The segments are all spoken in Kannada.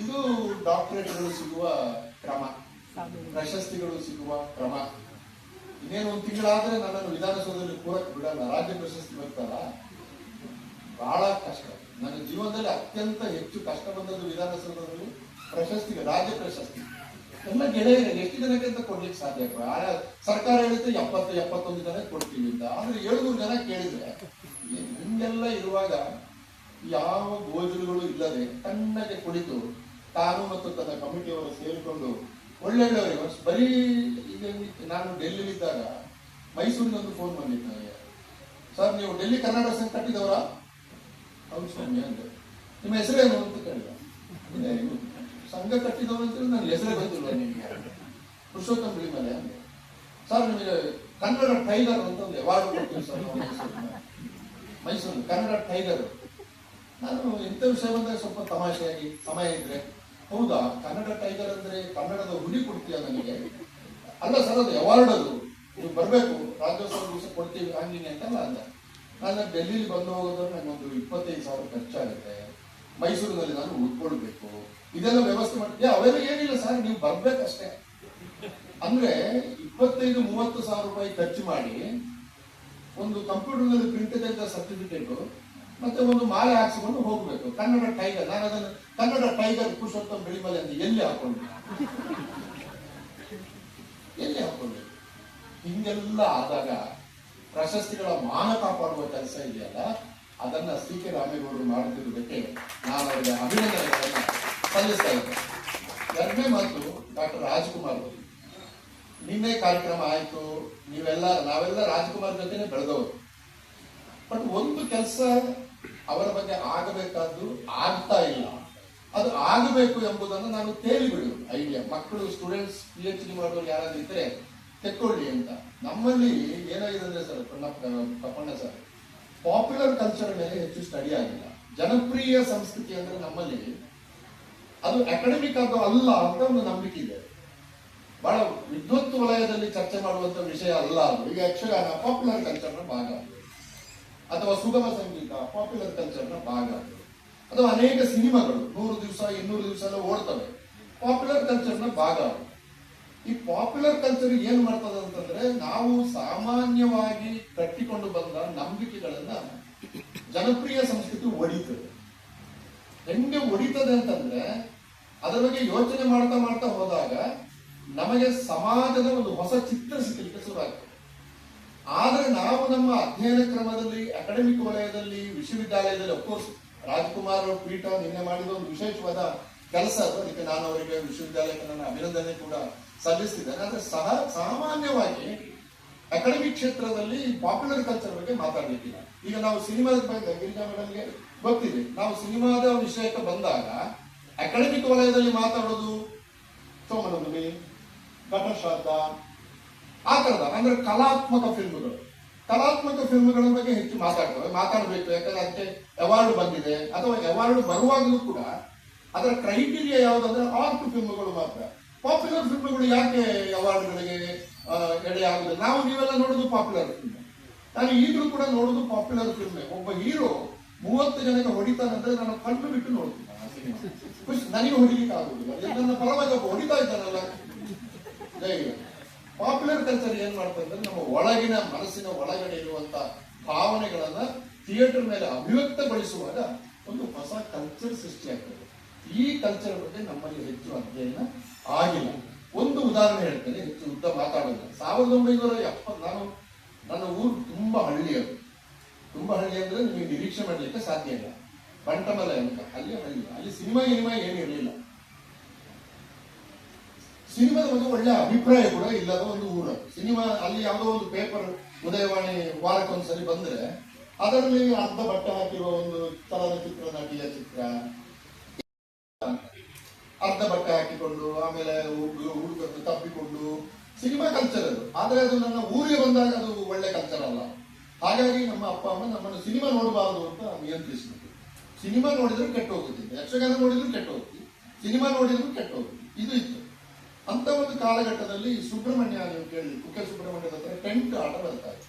ಇದು ಡಾಕ್ಟರೇಟ್ಗಳು ಸಿಗುವ ಕ್ರಮ, ಪ್ರಶಸ್ತಿಗಳು ಸಿಗುವ ಕ್ರಮ. ಇನ್ನೇನು ಒಂದು ತಿಂಗಳಾದ್ರೆ ನನ್ನನ್ನು ವಿಧಾನಸೌಧದಲ್ಲಿ ಕೂರಕ್ಕೆ ಬಿಡಲ್ಲ. ರಾಜ್ಯ ಪ್ರಶಸ್ತಿ ಬರ್ತಾರ, ಬಹಳ ಕಷ್ಟ. ನನ್ನ ಜೀವನದಲ್ಲಿ ಅತ್ಯಂತ ಹೆಚ್ಚು ಕಷ್ಟ ಬಂದದ್ದು ವಿಧಾನಸೌಧದಲ್ಲಿ ಪ್ರಶಸ್ತಿಗೆ, ರಾಜ್ಯ ಪ್ರಶಸ್ತಿ. ಎಲ್ಲ ಗೆಳೆಯರೇ, ಎಷ್ಟು ಜನಕ್ಕೆ ಅಂತ ಕೊಡ್ಲಿಕ್ಕೆ ಸಾಧ್ಯ? ಸರ್ಕಾರ ಹೇಳಿದ್ರೆ 70-71 ಜನ ಕೊಡ್ತೀವಿ ಅಂತ. ಆದ್ರೆ 700 ಜನ ಕೇಳಿದ್ರೆ ಹಿಂಗೆಲ್ಲ ಇರುವಾಗ ಯಾವ ಗೋಜಲುಗಳು ಇಲ್ಲದೆ ತಣ್ಣಗೆ ಕುಳಿತು ತಾನು ಮತ್ತು ತನ್ನ ಕಮಿಟಿಯವರು ಸೇರಿಕೊಂಡು ಒಳ್ಳೊಳ್ಳೆಯವರಿಗೆ ಬರೀ ಈಗ ನಾನು ಡೆಲ್ಲಿಲಿದ್ದಾಗ ಮೈಸೂರಿನೊಂದು ಫೋನ್ ಬಂದಿತ್ತು. ಸರ್, ನೀವು ಡೆಲ್ಲಿ ಕರ್ನಾಟಕ ಸಂಘ ಕಟ್ಟಿದವರ? ಹೌದು ಸ್ವಾಮಿ ಅಂದೆ. ನಿಮ್ಮ ಹೆಸರೇನು ಅಂತ ಕೇಳಿದ. ಸಂಘ ಕಟ್ಟಿದವರು ಅಂತ ನನ್ನ ಹೆಸರೇ ಬಂದಿಲ್ಲ ನಿಮಗೆ. ಪುರುಷೋತ್ತಮ ಬಿಳಿಮಲೆ ಅಂದೆ. ಸರ್, ನಿಮಗೆ ಕನ್ನಡ ಟೈಗರ್ ಅಂತ ಒಂದು ಅವಾರ್ಡ್ ಕೊಡ್ತೀವಿ ಸರ್ ಮೈಸೂರು, ಕನ್ನಡ ಟೈಗರ್. ನಾನು ಇಂಥ ವಿಷಯ ಬಂದಾಗ ಸ್ವಲ್ಪ ತಮಾಷೆಯಾಗಿ, ಸಮಯ ಇದ್ರೆ, ಹೌದಾ ಕನ್ನಡ ಟೈಗರ್ ಅಂದ್ರೆ ಕನ್ನಡದ ಹುಲಿ ಕೊಡ್ತೀಯ ನನಗೆ? ಅಲ್ಲ ಸರ್, ಅದು ಅವಾರ್ಡ್, ಅದು ನೀವು ಬರಬೇಕು, ರಾಜ್ಯೋತ್ಸವ ದಿವಸ ಕೊಡ್ತೀವಿ ಹಂಗಿನಿ ಅಂತಲ್ಲ ಅಂದ. ನಾನು ಡೆಲ್ಲಿಲಿ ಬಂದು ಹೋಗೋದ್ರೆ ನನಗೊಂದು 25,000 ಖರ್ಚಾಗುತ್ತೆ. ಮೈಸೂರಿನಲ್ಲಿ ನಾನು ಉಳ್ಕೊಳ್ಬೇಕು, ಇದೆಲ್ಲ ವ್ಯವಸ್ಥೆ ಮಾಡ್ತೀವಿ. ಅವೆಲ್ಲ ಏನಿಲ್ಲ ಸರ್, ನೀವು ಬರ್ಬೇಕಷ್ಟೇ. ಅಂದ್ರೆ 25-30 ಸಾವಿರ ರೂಪಾಯಿ ಖರ್ಚು ಮಾಡಿ ಒಂದು ಕಂಪ್ಯೂಟರ್ನಲ್ಲಿ ಪ್ರಿಂಟ್ ತೆಗೆದ ಸರ್ಟಿಫಿಕೇಟ್ ಮತ್ತೆ ಒಂದು ಮಾಲೆ ಹಾಕ್ಸಿಕೊಂಡು ಹೋಗ್ಬೇಕು. ಕನ್ನಡ ಟೈಗರ್, ನಾನು ಅದನ್ನು ಕನ್ನಡ ಟೈಗರ್ ಪುರುಷೋತ್ತಮ ಬಿಳಿಮಲೆ ಅಂತ ಎಲ್ಲಿ ಹಾಕೊಂಡು ಹಿಂಗೆಲ್ಲ ಆದಾಗ ಪ್ರಶಸ್ತಿಗಳ ಮಾನ ಕಾಪಾಡುವ ಕೆಲಸ ಇದೆಯಲ್ಲ, ಅದನ್ನ ಸಿ ಕೆ ರಾಮೇಗೌಡರು ಮಾಡುತ್ತಿರುವುದಕ್ಕೆ ನಾನು ಅವರಿಗೆ ಅಭಿನಂದನೆಗಳನ್ನು ಸಲ್ಲಿಸ್ತಾ ಇದ್ದೆ. ಎರಡನೇ ಮಾತು, ಡಾಕ್ಟರ್ ರಾಜ್ಕುಮಾರ್ ಅವರು ನಿನ್ನೆ ಕಾರ್ಯಕ್ರಮ ಆಯ್ತು, ನಾವೆಲ್ಲ ರಾಜ್ಕುಮಾರ್ ಜೊತೆನೆ ಬೆಳೆದವರು. ಬಟ್ ಒಂದು ಕೆಲಸ ಅವರ ಬಗ್ಗೆ ಆಗಬೇಕಾದ್ದು ಆಗ್ತಾ ಇಲ್ಲ. ಅದು ಆಗಬೇಕು ಎಂಬುದನ್ನು ನಾನು ತೇಲಿಬಿಡು ಐಡಿಯಾ. ಮಕ್ಕಳು, ಸ್ಟೂಡೆಂಟ್ಸ್, PhD ಮಾಡೋರು ಯಾರಾದ್ರೂ ಇದ್ರೆ ತೆಕ್ಕೊಳ್ಳಿ ಅಂತ. ನಮ್ಮಲ್ಲಿ ಏನಾಗಿದೆ ಅಂದ್ರೆ sir, Kappanna sir, popular culture ಮೇಲೆ ಹೆಚ್ಚು ಸ್ಟಡಿ ಆಗಿಲ್ಲ. ಜನಪ್ರಿಯ ಸಂಸ್ಕೃತಿ ಅಂದ್ರೆ ನಮ್ಮಲ್ಲಿ ಅದು ಅಕಾಡೆಮಿಕ್ ಅದು ಅಲ್ಲ ಅಂತ ಒಂದು ನಂಬಿಕೆ ಇದೆ. ಬಹಳ ವಿದ್ವತ್ ವಲಯದಲ್ಲಿ ಚರ್ಚೆ ಮಾಡುವಂತ ವಿಷಯ ಅಲ್ಲ ಅದು. ಈಗ ಯಕ್ಷಗಾನ ಪಾಪ್ಯುಲರ್ ಕಲ್ಚರ್ನ ಭಾಗ, ಅಥವಾ ಸುಗಮ ಸಂಗೀತ ಪಾಪ್ಯುಲರ್ ಕಲ್ಚರ್ನ ಭಾಗ, ಅಥವಾ ಅನೇಕ ಸಿನಿಮಾಗಳು 100 ದಿವಸ 200 ದಿವಸ ಎಲ್ಲ ಓಡ್ತವೆ, ಪಾಪ್ಯುಲರ್ ಕಲ್ಚರ್ನ ಭಾಗ. ಈ ಪಾಪ್ಯುಲರ್ ಕಲ್ಚರ್ ಏನ್ ಮಾಡ್ತದೆ ಅಂತಂದ್ರೆ, ನಾವು ಸಾಮಾನ್ಯವಾಗಿ ಕಟ್ಟಿಕೊಂಡು ಬಂದ ನಂಬಿಕೆಗಳನ್ನ ಜನಪ್ರಿಯ ಸಂಸ್ಕೃತಿ ಒಡಿತದೆ. ಹೆಂಗೆ ಒಡಿತದೆ ಅಂತಂದ್ರೆ, ಅದರ ಬಗ್ಗೆ ಯೋಚನೆ ಮಾಡ್ತಾ ಮಾಡ್ತಾ ಹೋದಾಗ ನಮಗೆ ಸಮಾಜದ ಒಂದು ಹೊಸ ಚಿತ್ರ ಸಿಗಲಿಕ್ಕೆ ಶುರುವಾಗ್ತದೆ. ಆದ್ರೆ ನಾವು ನಮ್ಮ ಅಧ್ಯಯನ ಕ್ರಮದಲ್ಲಿ, ಅಕಾಡೆಮಿಕ್ ವಲಯದಲ್ಲಿ, ವಿಶ್ವವಿದ್ಯಾಲಯದಲ್ಲಿ, ಅಫ್ಕೋರ್ಸ್ ರಾಜ್ಕುಮಾರ್ ಪೀಠ ನಿನ್ನೆ ಮಾಡಿದ ಒಂದು ವಿಶೇಷವಾದ ಕೆಲಸ ಅದು. ಅದಕ್ಕೆ ನಾನು ಅವರಿಗೆ ವಿಶ್ವವಿದ್ಯಾಲಯಕ್ಕೆ ನನ್ನ ಅಭಿನಂದನೆ ಕೂಡ ಸಲ್ಲಿಸ್ತಿದ್ದೇನೆ. ಆದ್ರೆ ಸಾಮಾನ್ಯವಾಗಿ ಅಕಾಡೆಮಿಕ್ ಕ್ಷೇತ್ರದಲ್ಲಿ ಪಾಪ್ಯುಲರ್ ಕಲ್ಚರ್ ಬಗ್ಗೆ ಮಾತಾಡ್ಲಿಕ್ಕಿಲ್ಲ. ಈಗ ನಾವು ಸಿನಿಮಾದ ಬಗ್ಗೆ, ಗಿರಿಜಾ ಮೇಡಮ್ಗೆ ಗೊತ್ತಿದೆ, ನಾವು ಸಿನಿಮಾದ ವಿಷಯಕ್ಕೆ ಬಂದಾಗ ಅಕಾಡೆಮಿಕ್ ವಲಯದಲ್ಲಿ ಮಾತಾಡೋದು ಸೋಮನಂದನಿ, ಘಟಶ್ರಾದ್ದ, ಆ ತರದ ಅಂದ್ರೆ ಕಲಾತ್ಮಕ ಫಿಲ್ಮ್ಗಳ ಬಗ್ಗೆ ಹೆಚ್ಚು ಮಾತಾಡಬೇಕು. ಯಾಕಂದ್ರೆ ಅದಕ್ಕೆ ಅವಾರ್ಡ್ ಬಂದಿದೆ, ಅಥವಾ ಅವಾರ್ಡ್ ಬರುವಾಗಲೂ ಕೂಡ ಅದರ ಕ್ರೈಟೀರಿಯಾ ಯಾವುದಂದ್ರೆ ಆರ್ಟ್ ಫಿಲ್ಮ್ಗಳು ಮಾತ್ರ. ಪಾಪ್ಯುಲರ್ ಫಿಲ್ಮ್ಗಳು ಯಾಕೆ ಅವಾರ್ಡ್ಗಳಿಗೆ ಎಡೆ ಆಗುದಿಲ್ಲ? ನೀವೆಲ್ಲ ನೋಡೋದು ಪಾಪ್ಯುಲರ್ ಫಿಲ್ಮ್, ನಾನು ಈಗಲೂ ಕೂಡ ನೋಡೋದು ಪಾಪ್ಯುಲರ್ ಫಿಲ್ಮ್. ಒಬ್ಬ ಹೀರೋ 30 ಜನಕ್ಕೆ ಹೊಡಿತಾನಂದ್ರೆ ನಾನು ಕಣ್ಣು ಬಿಟ್ಟು ನೋಡ್ತೀನಿ ಆ ಸಿನಿಮಾ. ನನಗೆ ಹೊಡಿಲಿಕ್ಕೆ ಆಗುದಿಲ್ಲ, ನನ್ನ ಪರವಾಗಿ ಒಬ್ಬ ಹೊಡಿತಾ ಇದ್ದಾನಲ್ಲ. ಪಾಪ್ಯುಲರ್ ಕಲ್ಚರ್ ಏನ್ ಮಾಡ್ತಂದ್ರೆ, ನಮ್ಮ ಒಳಗಿನ ಮನಸ್ಸಿನ ಒಳಗಡೆ ಇರುವಂತ ಭಾವನೆಗಳನ್ನ ಥಿಯೇಟರ್ ಮೇಲೆ ಅಭಿವ್ಯಕ್ತಗೊಳಿಸುವಾಗ ಒಂದು ಹೊಸ ಕಲ್ಚರ್ ಸೃಷ್ಟಿಯಾಗ್ತದೆ. ಈ ಕಲ್ಚರ್ ಬಗ್ಗೆ ನಮ್ಮಲ್ಲಿ ಹೆಚ್ಚು ಅಧ್ಯಯನ ಆಗಿಲ್ಲ. ಒಂದು ಉದಾಹರಣೆ ಹೇಳ್ತೇನೆ, ಹೆಚ್ಚು ಉದ್ದ ಮಾತಾಡೋದು. 1970 ನನ್ನ ಊರು ತುಂಬಾ ಹಳ್ಳಿ. ಅದು ತುಂಬಾ ಹಳ್ಳಿ ಅಂದ್ರೆ ನಿಮಗೆ ನಿರೀಕ್ಷೆ ಮಾಡ್ಲಿಕ್ಕೆ ಸಾಧ್ಯ ಇಲ್ಲ. ಬಂಟಮಲೆ ಅಂತ ಅಲ್ಲಿ ಸಿನಿಮಾ ಏನಿರಲಿಲ್ಲ. ಸಿನಿಮಾದ ಬಗ್ಗೆ ಒಳ್ಳೆ ಅಭಿಪ್ರಾಯ ಕೂಡ ಇಲ್ಲದ ಒಂದು ಊರು. ಸಿನಿಮಾ ಅಲ್ಲಿ ಯಾವುದೋ ಒಂದು ಪೇಪರ್, ಉದಯವಾಣಿ ವಾರಕ್ಕೊಂದ್ಸರಿ ಬಂದ್ರೆ ಅದರಲ್ಲಿ ಅರ್ಧ ಬಟ್ಟೆ ಹಾಕಿರುವ ಒಂದು ಚಲನಚಿತ್ರ ನಟಿಯ ಚಿತ್ರ, ಅರ್ಧ ಬಟ್ಟೆ ಹಾಕಿಕೊಂಡು ಆಮೇಲೆ ಹುಡುಗರು ತಪ್ಪಿಕೊಂಡು ಸಿನಿಮಾ ಕಲ್ಚರ್ ಅದು. ಆದ್ರೆ ಅದು ನನ್ನ ಊರಿಗೆ ಬಂದಾಗ ಅದು ಒಳ್ಳೆ ಕಲ್ಚರ್ ಅಲ್ಲ. ಹಾಗಾಗಿ ನಮ್ಮ ಅಪ್ಪ ಅಮ್ಮ ನಮ್ಮನ್ನು ಸಿನಿಮಾ ನೋಡಬಾರದು ಅಂತ ನಿಯಂತ್ರಿಸಿದ್ರು. ಸಿನಿಮಾ ನೋಡಿದ್ರು ಕೆಟ್ಟ ಹೋಗುತ್ತಿತ್ತು, ಯಕ್ಷಗಾನ ನೋಡಿದ್ರು ಕೆಟ್ಟ ಹೋಗ್ತಿತ್ತು, ಸಿನಿಮಾ ನೋಡಿದ್ರು ಕೆಟ್ಟ ಹೋಗ್ತಿತ್ತು. ಇದು ಇತ್ತು. ಅಂತ ಒಂದು ಕಾಲಘಟ್ಟದಲ್ಲಿ ಸುಬ್ರಹ್ಮಣ್ಯ, ನೀವು ಕೇಳಿ, ಕುಕ್ಕೆ ಸುಬ್ರಹ್ಮಣ್ಯದ ಹತ್ರ ಟೆಂಟ್ ಆಟ ಬರ್ತಾರೆ.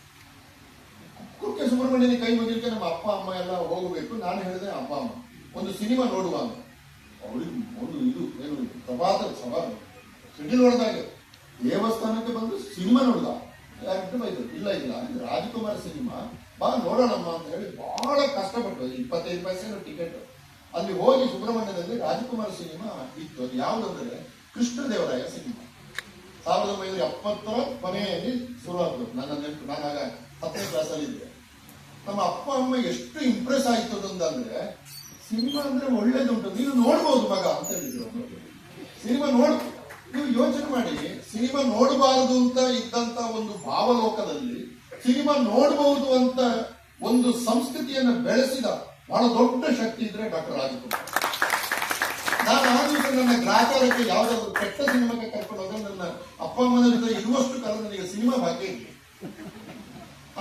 ಕುಕ್ಕೆ ಸುಬ್ರಹ್ಮಣ್ಯನ ಕೈ ಮುಗಿಲಿಕ್ಕೆ ನಮ್ಮ ಅಪ್ಪ ಅಮ್ಮ ಎಲ್ಲ ಹೋಗಬೇಕು. ನಾನು ಹೇಳಿದೆ, ಅಪ್ಪ ಅಮ್ಮ ಒಂದು ಸಿನಿಮಾ ನೋಡುವ. ಅವ್ರಿಗೆ ಒಂದು ಇದು ಏನು ಪ್ರಭಾತ ಸಭಾ ಶೆಡ್ಯೂಲ್ ಹೊಡೆದಾಗ ದೇವಸ್ಥಾನಕ್ಕೆ ಬಂದು ಸಿನಿಮಾ ನೋಡ್ದ. ಯಾರು ಬೈದ್ರು, ಇಲ್ಲ ರಾಜಕುಮಾರ್ ಸಿನಿಮಾ ಬಾ ನೋಡೋಣಮ್ಮ ಅಂತ ಹೇಳಿ ಬಹಳ ಕಷ್ಟಪಟ್ಟು 25 ಪೈಸೆ ಟಿಕೆಟ್ ಅಲ್ಲಿ ಹೋಗಿ ಸುಬ್ರಹ್ಮಣ್ಯದಲ್ಲಿ ರಾಜಕುಮಾರ್ ಸಿನಿಮಾ ಇತ್ತು. ಅದು ಯಾವುದಂದ್ರೆ ಕೃಷ್ಣದೇವರಾಯ ಸಿನಿಮಾ 1970 ಕೊನೆಯಲ್ಲಿ ಶುರುವಾಗ್ತದೆ. ನನ್ನ ನೆನಪು, ನಾನಾಗ 10ನೇ ಕ್ಲಾಸಲ್ಲಿ ಇದ್ದೆ. ನಮ್ಮ ಅಪ್ಪ ಅಮ್ಮ ಎಷ್ಟು ಇಂಪ್ರೆಸ್ ಆಯ್ತು ಅಂತಂದ್ರೆ, ಸಿನಿಮಾ ಅಂದ್ರೆ ಒಳ್ಳೇದುಂಟು, ನೀನು ನೋಡ್ಬೋದು ಮಗ ಅಂತ ಹೇಳಿದ್ರು. ಸಿನಿಮಾ ನೀವು ಯೋಚನೆ ಮಾಡಿ, ಸಿನಿಮಾ ನೋಡಬಾರದು ಅಂತ ಇದ್ದಂತ ಒಂದು ಭಾವಲೋಕದಲ್ಲಿ ಸಿನಿಮಾ ನೋಡಬಹುದು ಅಂತ ಒಂದು ಸಂಸ್ಕೃತಿಯನ್ನು ಬೆಳೆಸಿದ ಬಹಳ ದೊಡ್ಡ ಶಕ್ತಿ ಇದ್ರೆ ಡಾಕ್ಟರ್ ರಾಜಕುಮಾರ್. ನಾನು ಆ ದಿವಸ ನನ್ನ ಗ್ರಾಚಾರಕ್ಕೆ ಯಾವ್ದಾದ್ರು ಕೆಟ್ಟ ಸಿನಿಮಾಕ್ಕೆ ಕರ್ಕೊಂಡು ಹೋದ್ರೆ ನನ್ನ ಅಪ್ಪ ಅಮ್ಮನ ಜೊತೆ ಇರುವಷ್ಟು ಕಾಲ ನನಗೆ ಸಿನಿಮಾ ಭಾಗ್ಯ ಇದೆ.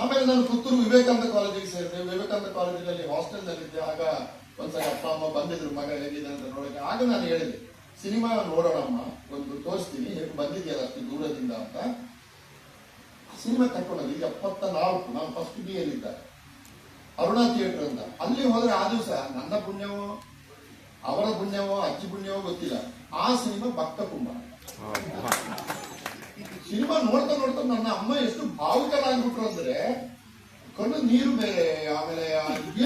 ಆಮೇಲೆ ನಾನು ಪುತ್ತೂರು ವಿವೇಕಾನಂದ ಕಾಲೇಜಿಗೆ ಸೇರಿದೆ. ವಿವೇಕಾನಂದ ಕಾಲೇಜಿನಲ್ಲಿ ಹಾಸ್ಟೆಲ್ನಲ್ಲಿದ್ದೆ. ಆಗ ಒಂದ್ಸಲ ಅಪ್ಪ ಅಮ್ಮ ಬಂದಿದ್ರು, ಮಗ ಹೇಗಿದೆ ಅಂತ ನೋಡಕ್ಕೆ. ಆಗ ನಾನು ಹೇಳಿದೆ, ಸಿನಿಮಾ ನೋಡೋಣಮ್ಮ, ಒಂದು ತೋರಿಸ್ತೀನಿ, ಹೇಗೆ ಬಂದಿದೆಯಲ್ಲ ಅಷ್ಟು ದೂರದಿಂದ ಅಂತ. ಸಿನಿಮಾ ಕರ್ಕೊಂಡೋಗಿ 74, ನಾನು ಫಸ್ಟ್ ಬಿ ಯಲ್ಲಿದ್ದ, ಅರುಣಾ ಥಿಯೇಟರ್ ಅಂತ. ಅಲ್ಲಿ ಹೋದ್ರೆ ಆ ದಿವಸ ನನ್ನ ಪುಣ್ಯವೋ ಅವರ ಪುಣ್ಯವೋ ಅಜ್ಜಿ ಪುಣ್ಯವೋ ಗೊತ್ತಿಲ್ಲ, ಆ ಸಿನಿಮಾ ಭಕ್ತ ಕುಂಬಾರ. ಸಿನಿಮಾ ನೋಡ್ತಾ ನೋಡ್ತಾ ನನ್ನ ಅಮ್ಮ ಎಷ್ಟು ಭಾವುಕರಾಗ್ಬಿಟ್ರು ಅಂದ್ರೆ, ಕಣ್ಣು ನೀರು ಬೇರೆ, ಆಮೇಲೆ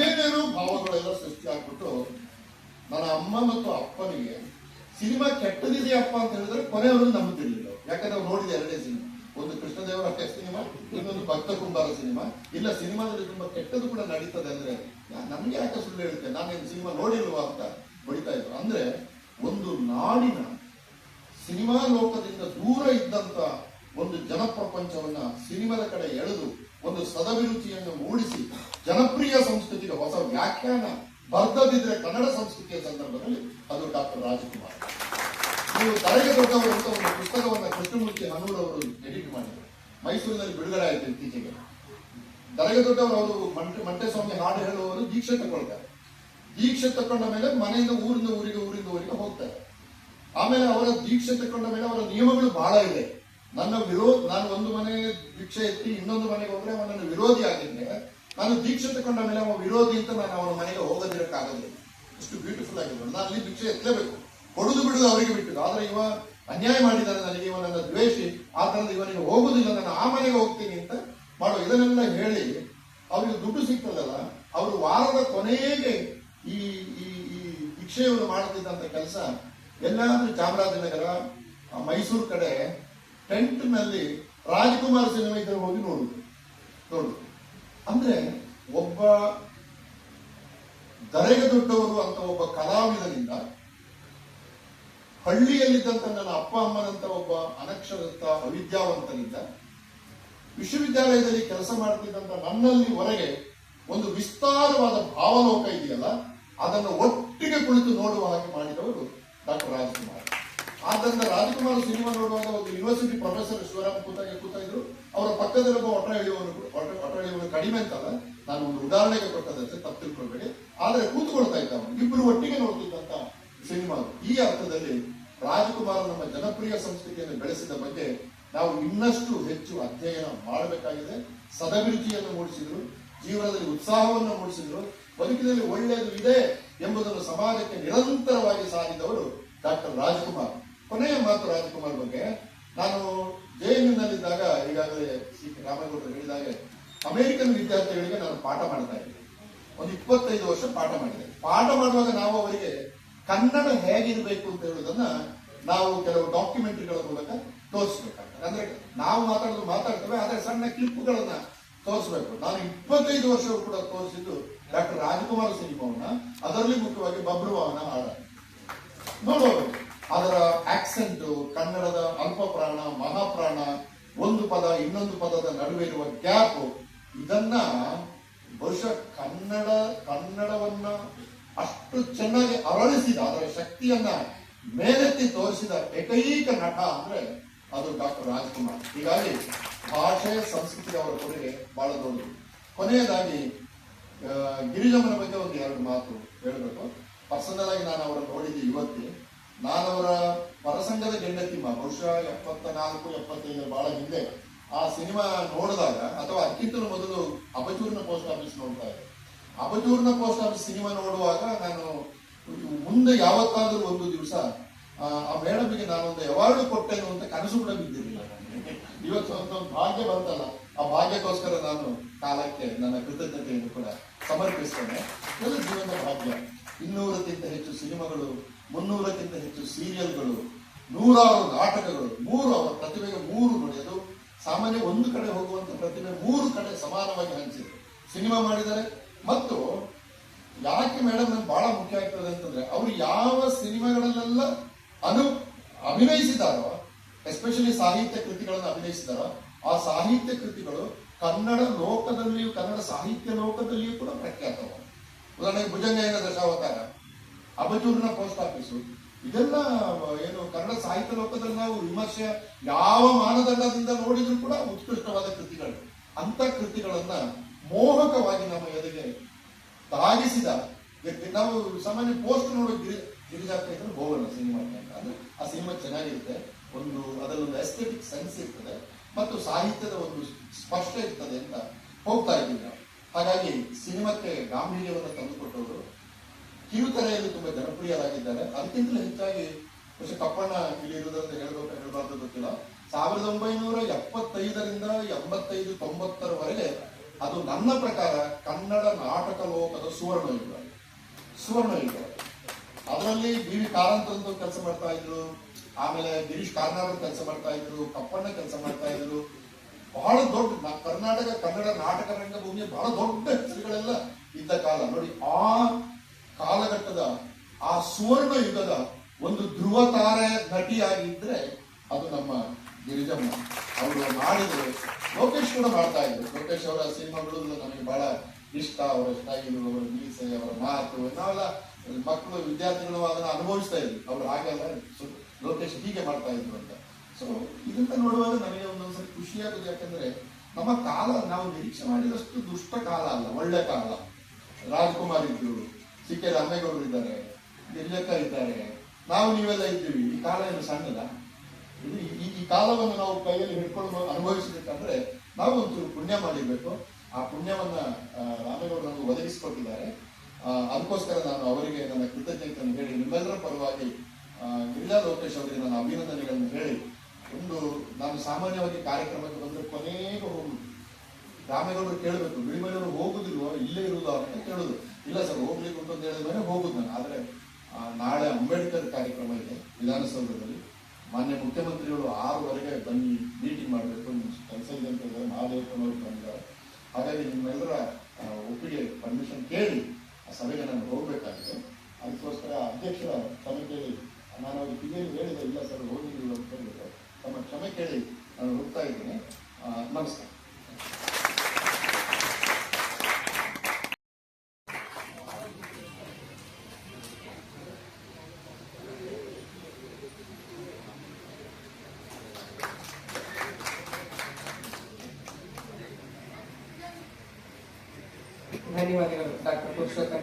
ಏನೇನೋ ಭಾವಗಳೆಲ್ಲ ಸೃಷ್ಟಿ ಆಗ್ಬಿಟ್ಟು ನನ್ನ ಅಮ್ಮ ಮತ್ತು ಅಪ್ಪನಿಗೆ ಸಿನಿಮಾ ಕೆಟ್ಟದಿದೆಯಪ್ಪ ಅಂತ ಹೇಳಿದ್ರೆ ಕೊನೆಯವರು ನಂಬುತ್ತಿರ್ಲಿಲ್ಲ. ಯಾಕಂದ್ರೆ ಅವ್ರು ನೋಡಿದೆ 2 ಸಿನಿಮಾ, ಒಂದು ಕೃಷ್ಣದೇವರಾಯ ಸಿನಿಮಾ, ಇನ್ನೊಂದು ಭಕ್ತ ಕುಂಬಾರ ಸಿನಿಮಾ. ಇಲ್ಲ, ಸಿನಿಮಾದಲ್ಲಿ ತುಂಬಾ ಕೆಟ್ಟದ್ದು ಕೂಡ ನಡೀತದೆ ಅಂದ್ರೆ ನಮ್ಗೆ ಯಾಕೆ ಸುಳ್ಳು ಹೇಳುತ್ತೆ, ನಾನೇನು ಸಿನಿಮಾ ನೋಡಿಲ್ವಾ ಅಂತ ಹೊಡಿತಾ ಇದ್ರು. ಅಂದ್ರೆ ಒಂದು ನಾಡಿನ ಸಿನಿಮಾ ಲೋಕದಿಂದ ದೂರ ಇದ್ದಂತ ಒಂದು ಜನಪ್ರಪಂಚವನ್ನ ಸಿನಿಮಾದ ಕಡೆ ಎಳೆದು ಒಂದು ಸದಭಿರುಚಿಯನ್ನು ಮೂಡಿಸಿ ಜನಪ್ರಿಯ ಸಂಸ್ಕೃತಿಗೆ ಹೊಸ ವ್ಯಾಖ್ಯಾನ ಬರ್ದದಿದ್ರೆ ಕನ್ನಡ ಸಂಸ್ಕೃತಿಯ ಸಂದರ್ಭದಲ್ಲಿ ಅದು ಡಾಕ್ಟರ್ ರಾಜಕುಮಾರ್. ನೀವು ತಲೆಗೆ ದೊಡ್ಡವರು ಅಂತ ಒಂದು ಪುಸ್ತಕವನ್ನ ಕೃಷ್ಣಮೂರ್ತಿ ಹನೂರವರು ಎಡಿಟ್ ಮಾಡಿದರು, ಮೈಸೂರಿನಲ್ಲಿ ಬಿಡುಗಡೆ ಆಯಿತು ಇತ್ತೀಚೆಗೆ. ತಲೆಗೆ ದೊಡ್ಡವರು ಅವರು ಮಂಟೆಸ್ವಾಮಿ ಹಾಡು ಹೇಳುವವರು ದೀಕ್ಷೆ ತಗೊಳ್ತಾರೆ. ದೀಕ್ಷೆ ತಕೊಂಡ ಮೇಲೆ ಮನೆಯಿಂದ ಊರಿಂದ ಊರಿಗೆ ಹೋಗ್ತಾರೆ. ಆಮೇಲೆ ಅವರ ದೀಕ್ಷೆ ತಕೊಂಡ ಮೇಲೆ ಅವರ ನಿಯಮಗಳು ಬಹಳ ಇದೆ. ನಾನು ಒಂದು ಮನೆ ದೀಕ್ಷೆ ಎತ್ತಿ ಇನ್ನೊಂದು ಮನೆಗೆ ಹೋದ್ರೆ ಅವನನ್ನು ವಿರೋಧಿ ಆಗಿದ್ದೆ, ನಾನು ದೀಕ್ಷೆ ತಕೊಂಡ ಮೇಲೆ ಅವ ವಿರೋಧಿ ಅಂತ ನಾನು ಅವನ ಮನೆಗೆ ಹೋಗೋದಿರಕ್ಕಾಗಲಿಲ್ಲ. ಎಷ್ಟು ಬ್ಯೂಟಿಫುಲ್ ಆಗಿದ್ರು. ನಾನು ಅಲ್ಲಿ ದೀಕ್ಷೆ ಎತ್ತಲೇಬೇಕು, ಕೊಡುದು ಬಿಡುದು ಅವರಿಗೆ ಬಿಟ್ಟದ್ದು. ಆದ್ರೆ ಇವ ಅನ್ಯಾಯ ಮಾಡಿದ್ದಾರೆ ನನಗೆ, ಇವ ನನ್ನ ದ್ವೇಷಿ, ಆ ತರದ ಇವನಿಗೆ ಹೋಗುದಿಲ್ಲ, ನಾನು ಆ ಮನೆಗೆ ಹೋಗ್ತೀನಿ ಅಂತ ಮಾಡೋ. ಇದನ್ನೆಲ್ಲ ಹೇಳಿ ಅವ್ರಿಗೆ ದುಡ್ಡು ಸಿಗ್ತದಲ್ಲ, ಅವರು ವಾರದ ಕೊನೆಗೆ ಈ ದೀಕ್ಷೆಯವರು ಮಾಡುತ್ತಿದ್ದಂತ ಕೆಲಸ ಎಲ್ಲಾದ್ರೂ ಚಾಮರಾಜನಗರ, ಮೈಸೂರು ಕಡೆ ಟೆಂಟ್ ನಲ್ಲಿ ರಾಜಕುಮಾರ್ ಸಿನಿಮಾ ಇದ್ರೆ ಹೋಗಿ ನೋಡುದು. ಅಂದ್ರೆ ಒಬ್ಬ ದರೆಗೆ ದೊಡ್ಡವರು ಅಂತ ಒಬ್ಬ ಕಲಾವಿದನಿಂದ, ಹಳ್ಳಿಯಲ್ಲಿದ್ದಂತ ನನ್ನ ಅಪ್ಪ ಅಮ್ಮನಂತ ಒಬ್ಬ ಅನಕ್ಷರಸ್ಥ ಅವಿದ್ಯಾವಂತನಿಂದ, ವಿಶ್ವವಿದ್ಯಾಲಯದಲ್ಲಿ ಕೆಲಸ ಮಾಡ್ತಿದ್ದಂತ ನನ್ನಲ್ಲಿ ಹೊರಗೆ ಒಂದು ವಿಸ್ತಾರವಾದ ಭಾವಲೋಕ ಇದೆಯಲ್ಲ, ಅದನ್ನು ಒಟ್ಟಿಗೆ ಕುಳಿತು ನೋಡುವ ಹಾಗೆ ಮಾಡಿದವರು ಡಾಕ್ಟರ್ ರಾಜಕುಮಾರ್. ಆದ್ದರಿಂದ ರಾಜಕುಮಾರ್ ಸಿನಿಮಾ ನೋಡುವಾಗ ಒಂದು ಯೂನಿವರ್ಸಿಟಿ ಪ್ರೊಫೆಸರ್ ಶಿವರಾಮ್ ಕೂತಾ ಇದ್ರು. ಅವರ ಪಕ್ಕದಲ್ಲೊಬ್ಬ ಒಟ್ಟ ಎಳೆಯುವವರು ಕಡಿಮೆ ಅಂತಲ್ಲ, ನಾನು ಒಂದು ಉದಾಹರಣೆಗೆ ಕೊಟ್ಟದಂತೆ, ತಪ್ಪು ತಿಳ್ಕೊಳ್ಬೇಡಿ. ಆದ್ರೆ ಕೂತ್ಕೊಳ್ತಾ ಇದ್ದ ಅವನು, ಇಬ್ಬರು ಒಟ್ಟಿಗೆ ನೋಡ್ತಿದ್ದಂತ ಸಿನಿಮಾ. ಈ ಅರ್ಥದಲ್ಲಿ ರಾಜಕುಮಾರ್ ನಮ್ಮ ಜನಪ್ರಿಯ ಸಂಸ್ಕೃತಿಯನ್ನು ಬೆಳೆಸಿದ ಬಗ್ಗೆ ನಾವು ಇನ್ನಷ್ಟು ಹೆಚ್ಚು ಅಧ್ಯಯನ ಮಾಡಬೇಕಾಗಿದೆ. ಸದಭಿರುಚಿಯನ್ನು ಮೂಡಿಸಿದ್ರು, ಜೀವನದಲ್ಲಿ ಉತ್ಸಾಹವನ್ನು ಮೂಡಿಸಿದ್ರು, ಬದುಕಿನಲ್ಲಿ ಒಳ್ಳೆಯದು ಇದೆ ಎಂಬುದನ್ನು ಸಮಾಜಕ್ಕೆ ನಿರಂತರವಾಗಿ ಸಾರಿದವರು ಡಾಕ್ಟರ್ ರಾಜಕುಮಾರ್. ಕೊನೆಯ ಮಾತು ರಾಜಕುಮಾರ್ ಬಗ್ಗೆ, ನಾನು ಜೆಎನ್ಯುನಲ್ಲಿದ್ದಾಗ, ಈಗಾಗಲೇ ಸಿ ರಾಮೇಗೌಡರು ಹೇಳಿದಾಗೆ, ಅಮೆರಿಕನ್ ವಿದ್ಯಾರ್ಥಿಗಳಿಗೆ ನಾನು ಪಾಠ ಮಾಡ್ತಾ ಇದ್ದೆ. ಒಂದು 25 ವರ್ಷ ಪಾಠ ಮಾಡಿದೆ. ಪಾಠ ಮಾಡುವಾಗ ನಾವು ಅವರಿಗೆ ಕನ್ನಡ ಹೇಗಿರಬೇಕು ಅಂತ ಹೇಳುವುದನ್ನ ನಾವು ಕೆಲವು ಡಾಕ್ಯುಮೆಂಟರಿಗಳ ಮೂಲಕ ತೋರಿಸ್ಬೇಕಾಗ್ತದೆ. ಅಂದ್ರೆ ನಾವು ಮಾತಾಡ್ತೇವೆ, ಆದ್ರೆ ಸಣ್ಣ ಕ್ಲಿಪ್ಗಳನ್ನ ತೋರಿಸ್ಬೇಕು. ನಾನು 25 ವರ್ಷ ಕೂಡ ತೋರಿಸಿದ್ದು ಡಾಕ್ಟರ್ ರಾಜಕುಮಾರ್ ಸಿನಿಮಾವನ್ನ, ಅದರಲ್ಲಿ ಮುಖ್ಯವಾಗಿ ಬಬ್ರುವಾಹನ ಹಾಡ ನೋಡೋದು. ಅದರ ಆಕ್ಸೆಂಟ್, ಕನ್ನಡದ ಅಲ್ಪ ಪ್ರಾಣ, ಮಹಾಪ್ರಾಣ, ಒಂದು ಪದ ಇನ್ನೊಂದು ಪದದ ನಡುವೆ ಇರುವ ಗ್ಯಾಪ್, ಇದನ್ನ ಬಹುಶಃ ಕನ್ನಡವನ್ನ ಅಷ್ಟು ಚೆನ್ನಾಗಿ ಅರಳಿಸಿದ, ಅದರ ಶಕ್ತಿಯನ್ನ ಮೇಲೆತ್ತಿ ತೋರಿಸಿದ ಏಕೈಕ ನಟ ಅಂದ್ರೆ ಅದು ಡಾಕ್ಟರ್ ರಾಜಕುಮಾರ್. ಹೀಗಾಗಿ ಭಾಷೆ, ಸಂಸ್ಕೃತಿಗೆ ಅವರ ಕೊಡುಗೆ ಬಹಳ ದೊಡ್ಡದು. ಕೊನೆಯದಾಗಿ ಗಿರಿಜಮ್ಮನ ಬಗ್ಗೆ ಒಂದು 2 ಮಾತು ಹೇಳಬೇಕು. ಪರ್ಸನಲ್ ಆಗಿ ನಾನು ಅವರನ್ನು ನೋಡಿದ್ದೆ ಇವತ್ತೇ. ನಾನವರ ಪರಸಂಗದ ಗೆಂಡತಿ ಬಹುಶಃ 74-75 ಬಹಳ ಹಿಂದೆ ಆ ಸಿನಿಮಾ ನೋಡಿದಾಗ, ಅಥವಾ ಅದಕ್ಕಿಂತಲೂ ಮೊದಲು ಅಬಚೂರಿನ ಪೋಸ್ಟ್ ಆಫೀಸ್ ನೋಡ್ತಾ ಇದ್ದೆ. ಅಬಚೂರಿನ ಪೋಸ್ಟ್ ಆಫೀಸ್ ಸಿನಿಮಾ ನೋಡುವಾಗ ನಾನು ಮುಂದೆ ಮುಂದೆ ಯಾವತ್ತಾದ್ರೂ ಒಂದು ದಿವಸ ಆ ಮೇಡಮ್ಗೆ ನಾನೊಂದು ಅವಾರ್ಡ್ ಕೊಟ್ಟೇನು ಅಂತ ಕನಸು ಕೂಡ ಬಿದ್ದಿರಲಿಲ್ಲ ನನಗೆ. ಇವತ್ತು ಒಂದು ಭಾಗ್ಯ ಬಂತಲ್ಲ, ಆ ಭಾಗ್ಯಕ್ಕೋಸ್ಕರ ನಾನು ಕಾಲಕ್ಕೆ ನನ್ನ ಕೃತಜ್ಞತೆಯನ್ನು ಕೂಡ ಸಮರ್ಪಿಸ್ತೇನೆ. ಇದು ಜೀವನದ ಭಾಗ್ಯ. 200ಕ್ಕಿಂತ ಹೆಚ್ಚು ಸಿನಿಮಾಗಳು, 300ಕ್ಕಿಂತ ಹೆಚ್ಚು ಸೀರಿಯಲ್ಗಳು, 100 ನಾಟಕಗಳು, 3 ಅವರ ಪ್ರತಿಭೆಗೆ 3 ನೋಡಿ. ಅದು ಸಾಮಾನ್ಯ ಒಂದು ಕಡೆ ಹೋಗುವಂತ ಪ್ರತಿಭೆ 3 ಕಡೆ ಸಮಾನವಾಗಿ ಹಂಚಿದ್ರು, ಸಿನಿಮಾ ಮಾಡಿದ್ದಾರೆ. ಮತ್ತು ಯಾಕೆ ಮೇಡಮ್ ನನ್ಗೆ ಬಹಳ ಮುಖ್ಯ ಆಗ್ತದೆ ಅಂತಂದ್ರೆ, ಅವರು ಯಾವ ಸಿನಿಮಾಗಳಲ್ಲೆಲ್ಲ ಅಭಿನಯಿಸಿದಾರೋ, ಎಸ್ಪೆಷಲಿ ಸಾಹಿತ್ಯ ಕೃತಿಗಳನ್ನು ಅಭಿನಯಿಸಿದಾರೋ, ಆ ಸಾಹಿತ್ಯ ಕೃತಿಗಳು ಕನ್ನಡ ಲೋಕದಲ್ಲಿಯೂ, ಕನ್ನಡ ಸಾಹಿತ್ಯ ಲೋಕದಲ್ಲಿಯೂ ಕೂಡ ಪ್ರಖ್ಯಾತವ. ಉದಾಹರಣೆಗೆ ಭುಜಂಗಯ್ಯನ ದಶಾವತಾರ, ಅಬಜೂರಿನ ಪೋಸ್ಟ್ ಆಫೀಸು, ಇದೆಲ್ಲ ಏನು ಕನ್ನಡ ಸಾಹಿತ್ಯ ಲೋಕದಲ್ಲಿ ನಾವು ವಿಮರ್ಶೆ ಯಾವ ಮಾನದಂಡದಿಂದ ನೋಡಿದ್ರು ಕೂಡ ಉತ್ಕೃಷ್ಟವಾದ ಕೃತಿಗಳು. ಅಂತ ಕೃತಿಗಳನ್ನ ಮೋಹಕವಾಗಿ ನಮ್ಮ ಎದೆಗೆ ತಾಗಿಸಿದ ವ್ಯಕ್ತಿ. ನಾವು ಸಾಮಾನ್ಯ ಪೋಸ್ಟ್ ನೋಡೋಕೆ ಗಿರಿಜಾಗ್ತಾ ಇದ್ರೆ ಹೋಗೋಣ ಸಿನಿಮಾಕ್ಕೆ ಅಂತ. ಅಂದ್ರೆ ಆ ಸಿನಿಮಾ ಚೆನ್ನಾಗಿರುತ್ತೆ, ಒಂದು ಅದರಲ್ಲೊಂದು ಎಸ್ಥೆಟಿಕ್ ಸೆನ್ಸ್ ಇರ್ತದೆ ಮತ್ತು ಸಾಹಿತ್ಯದ ಒಂದು ಸ್ಪಷ್ಟ ಇರ್ತದೆ ಅಂತ ಹೋಗ್ತಾ ಇದ್ದೀವಿ ನಾವು. ಹಾಗಾಗಿ ಸಿನಿಮಾಕ್ಕೆ ಗಾಂಭೀರ್ಯವನ್ನು ತಂದುಕೊಟ್ಟವರು ಕಿರುತೆರೆಯಲ್ಲಿ ತುಂಬಾ ಜನಪ್ರಿಯರಾಗಿದ್ದಾರೆ. ಅದಕ್ಕಿಂತಲೂ ಹೆಚ್ಚಾಗಿ ಕಪ್ಪಣ್ಣ ಇಲ್ಲಿ ಇರುವುದರಿಂದ ಹೇಳ್ಬಾರ್ದು ಗೊತ್ತಿಲ್ಲ, 1975ರಿಂದ 85, 90ರವರೆಗೆ ಅದು ನನ್ನ ಪ್ರಕಾರ ಕನ್ನಡ ನಾಟಕ ಲೋಕದ ಸುವರ್ಣ ಯುಗ. ಅದರಲ್ಲಿ ಬಿ ವಿ ಕಾರಂತಂದು ಕೆಲಸ ಮಾಡ್ತಾ ಇದ್ರು, ಆಮೇಲೆ ಗಿರೀಶ್ ಕಾರ್ನಾಡ್ ಕೆಲಸ ಮಾಡ್ತಾ ಇದ್ರು, ಕಪ್ಪಣ್ಣ ಕೆಲಸ ಮಾಡ್ತಾ ಇದ್ರು. ಬಹಳ ದೊಡ್ಡ ಕರ್ನಾಟಕ ಕನ್ನಡ ನಾಟಕ ರಂಗಭೂಮಿಯ ಬಹಳ ದೊಡ್ಡ ಹೆಸರುಗಳೆಲ್ಲ ಇದ್ದ ಕಾಲ ನೋಡಿ. ಆ ಕಾಲಘಟ್ಟದ ಆ ಸುವರ್ಣ ಯುಗದ ಒಂದು ಧ್ರುವ ತಾರೆ ನಟಿಯಾಗಿದ್ರೆ ಅದು ನಮ್ಮ ಗಿರಿಜಮ್ಮ. ಅವರು ಮಾಡಿದ್ರು. ಲೋಕೇಶ್ ಕೂಡ ಮಾಡ್ತಾ ಇದ್ರು. ಲೋಕೇಶ್ ಅವರ ಸಿನಿಮಾಗಳು ನಮಗೆ ಬಹಳ ಇಷ್ಟ. ಅವರ ಸ್ಟೈಲು, ಅವರ ಮೀಸೆ, ಅವರ ಮಾತು, ನಾವೆಲ್ಲ ಮಕ್ಕಳು ವಿದ್ಯಾರ್ಥಿಗಳು ಅದನ್ನ ಅನುಭವಿಸ್ತಾ ಇದ್ವಿ. ಅವ್ರು ಹಾಗೆಲ್ಲ ಲೋಕೇಶ್ ಹೀಗೆ ಮಾಡ್ತಾ ಇದ್ರು ಅಂತ. ಸೊ ಇದನ್ನ ನೋಡುವಾಗ ನನಗೆ ಒಂದೊಂದ್ಸರಿ ಖುಷಿಯಾಗುದು. ಯಾಕಂದ್ರೆ ನಮ್ಮ ಕಾಲ ನಾವು ನಿರೀಕ್ಷೆ ಮಾಡಿದಷ್ಟು ದುಷ್ಟ ಕಾಲ ಅಲ್ಲ, ಒಳ್ಳೆ ಕಾಲ. ರಾಜ್ಕುಮಾರ್ ಇದ್ರು, ಸಿ ಕೆ ರಾಮೇಗೌಡರು ಇದ್ದಾರೆ, ನಿರ್ಲೇಖ ಇದ್ದಾರೆ, ನಾವು ನೀವೆಲ್ಲ ಇದ್ದೀವಿ. ಈ ಕಾಲ ಏನು ಸಣ್ಣದ? ಇದು ಈ ಕಾಲವನ್ನು ನಾವು ಕೈಯಲ್ಲಿ ಹಿಡ್ಕೊಂಡು ಅನುಭವಿಸಬೇಕಂದ್ರೆ ನಾವು ಒಂಚೂರು ಪುಣ್ಯ ಮಾಡಿರ್ಬೇಕು. ಆ ಪುಣ್ಯವನ್ನ ರಾಮೇಗೌಡರು ನಮಗೆ ಒದಗಿಸಿಕೊಟ್ಟಿದ್ದಾರೆ. ಅದಕ್ಕೋಸ್ಕರ ನಾನು ಅವರಿಗೆ ನನ್ನ ಕೃತಜ್ಞತೆಯನ್ನು ಹೇಳಿ, ನಿಮ್ಮೆಲ್ಲರ ಪರವಾಗಿ ಗಿರಿಜಾ ಲೋಕೇಶ್ ಅವರಿಗೆ ನನ್ನ ಅಭಿನಂದನೆಗಳನ್ನು ಹೇಳಿ, ನಾನು ಸಾಮಾನ್ಯವಾಗಿ ಕಾರ್ಯಕ್ರಮಕ್ಕೆ ಬಂದ್ರೆ ಕೊನೆಗೂ ಹೋಗುದು. ರಾಮೇಗೌಡರು ಕೇಳಬೇಕು, ಬಿಳಿಮಲೆಯವರು ಹೋಗುದಿಲ್ವೋ, ಇಲ್ಲೇ ಇರುವುದೋ ಅಂತ ಕೇಳುದು. ಇಲ್ಲ ಸರ್, ಹೋಗ್ಲಿಕ್ಕೆ ಅಂತ ಹೇಳಿದ ಮೇಲೆ ಹೋಗುದು ನಾನು. ಆದ್ರೆ ನಾಳೆ ಅಂಬೇಡ್ಕರ್ ಕಾರ್ಯಕ್ರಮ ಇದೆ ವಿಧಾನಸೌಧದಲ್ಲಿ. ಮಾನ್ಯ ಮುಖ್ಯಮಂತ್ರಿಗಳು 6ವರೆಗೆ ಬನ್ನಿ ಮೀಟಿಂಗ್ ಮಾಡಬೇಕು, ಕೆಲಸ ಇದೆ ಅಂತ ಹೇಳಿದ್ರೆ ಮಹಾದೇವಪ್ಪನವರು ಬಂದಿದ್ದಾರೆ. ಹಾಗಾಗಿ ನಿಮ್ಮೆಲ್ಲರ ಒಪ್ಪಿಗೆ ಪರ್ಮಿಷನ್ ಕೇಳಿ ಆ ಸಭೆಗೆ ನಾನು ಹೋಗ್ಬೇಕಾಗಿದೆ. ಅದಕ್ಕೋಸ್ಕರ ಅಧ್ಯಕ್ಷರ ಕ್ಷಮೆ ಕೇಳಿ, ನಾನು ಅವ್ರಿಗೆ ಕಿವಿಯಲ್ಲಿ ಹೇಳಿದೆ, ಇಲ್ಲ ಸರ್ ಹೋಗಿದ್ದೀವಿ ಅಂತ ಹೇಳಿದ್ರೆ ತಮ್ಮ ಕ್ಷಮೆ ಕೇಳಿ ನಾನು ಹೋಗ್ತಾ ಇದ್ದೀನಿ. ನಮಸ್ಕಾರ. ಧನ್ಯವಾದಗಳು ಡಾಕ್ಟರ್ ಪುರುಷೋತ್ತಮ.